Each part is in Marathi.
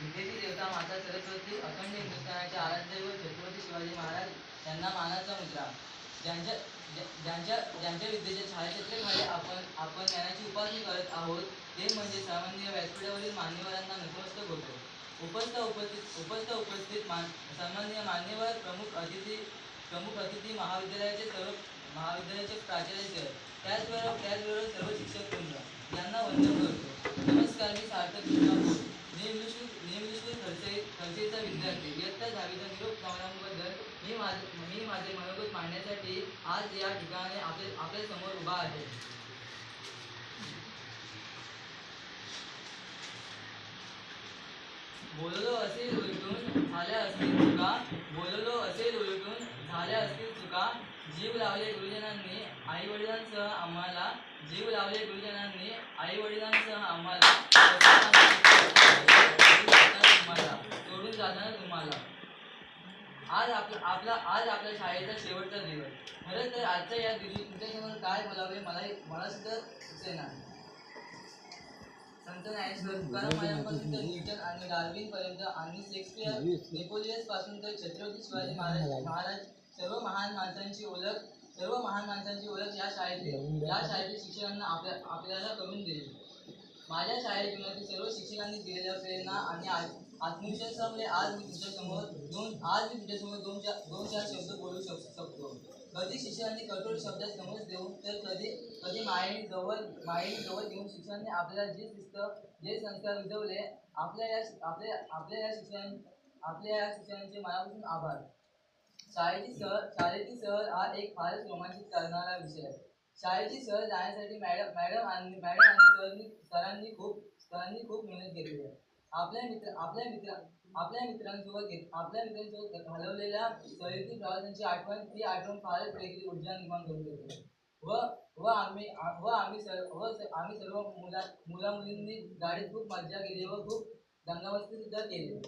विद्येची देवता माता सरस्वती अखंड हिंदुस्थानाचे आराध्य व छत्रपती शिवाजी महाराज यांना मानाचा मुद्रा. ज्यांच्या ज्यांच्या विद्येच्या छायाचित्राखाली आपण ज्ञानाची उपासना करत आहोत ते म्हणजे सामान्य व्यासपीठावरील मान्यवरांना नतमस्तक होतो. उपस्थित सन्माननीय मान्यवर प्रमुख अतिथी महाविद्यालयाचे प्राचार्य सर, त्याचबरोबर सर्व शिक्षक वृंद यांना वंदन करतो. नमस्कार. मी सार्थक बोल, खर्चेचा विद्यार्थी इयत्ता 10वीचा निरोप समारंभाबद्दल मी माझे मनोगत मांडण्यासाठी आज या ठिकाणी आपल्या समोर उभा आहे. बोललो असेल उलटून झाल्या असतील चुका, जीव लावले गुरुजनांनी आई वडिलांसह आम्हाला सोडून जाताना तुम्हाला. आज आपल्या शाळेचा शेवटचा दिवस. खरं तर आजच्या या दिवशी तुमच्यासमोर काय बोलावे मला सुद्धा सुचेना. संत ज्ञानेश्वर, तुकाराम महाराजांपासून तर न्यूटन आणि डार्विन पर्यंत आणि शेक्सपियर, नेपोलियन पासून तर छत्रपती शिवाजी महाराज सर्व महान माणसांची ओळख या शाळेतील शिक्षकांना आपल्याला करून देईल. माझ्या शाळेत जीवनातील सर्व शिक्षकांनी दिलेल्या प्रेरणा आणि आत्मविश्वासामुळे आज मी तुमच्यासमोर दोन चार शब्द बोलू शकतो. कधी शिक्षकांनी कठोर शब्दात समज देऊन, तर कधी मायेने जवळ घेऊन शिक्षकांनी आपल्याला जे शिस्त, जे संस्कार रुजवले, आपल्या या शिक्षकांचे मनापासून आभार. शाळेची सहल हा एक फारच रोमांचित करणारा विषय. शाळेची सहल जाण्यासाठी मॅडम आणि सरांनी खूप मेहनत घेतली आहे. आपल्या मित्रांसोबत घालवलेल्या सहलीतील प्रवासांची आठवण फारच वेगळी ऊर्जा निर्माण करून देते. व आम्ही सर्व मुला मुलींनी गाडीत खूप मज्जा केली व खूप दंगामस्ती सुद्धा केली.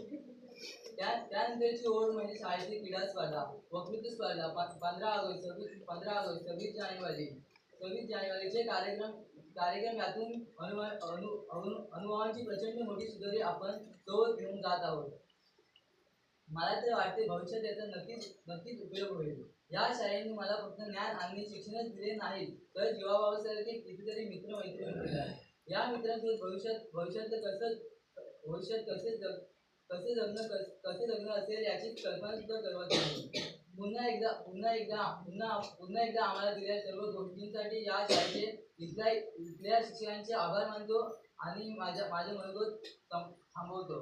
त्यानंतरची ओढ म्हणजे शाळेची क्रीडा स्पर्धा, वक्तृत्व स्पर्धा, 15 ऑगस्ट, 26 जानेवारीचे कार्यक्रम यातून अनुभवांची प्रचंड मोठी सुधारी आपण सोबत घेऊन जात आहोत. मला तर वाटते भविष्यात याचा नक्कीच उपयोग होईल. या शाळेने मला फक्त ज्ञान आणि शिक्षणच दिले नाही, तर जीवाभावासारखे कितीतरी मित्र मैत्रिणी दिले. या मित्रांसोबत भविष्यात कसे जगणं असेल याची कल्पना सुद्धा करवत नाही. पुन्हा एकदा आम्हाला दिलेल्या सर्व गोष्टींसाठी या शाळेचे इथल्या शिक्षकांचे आभार मानतो आणि माझे मनोगत थांबवतो.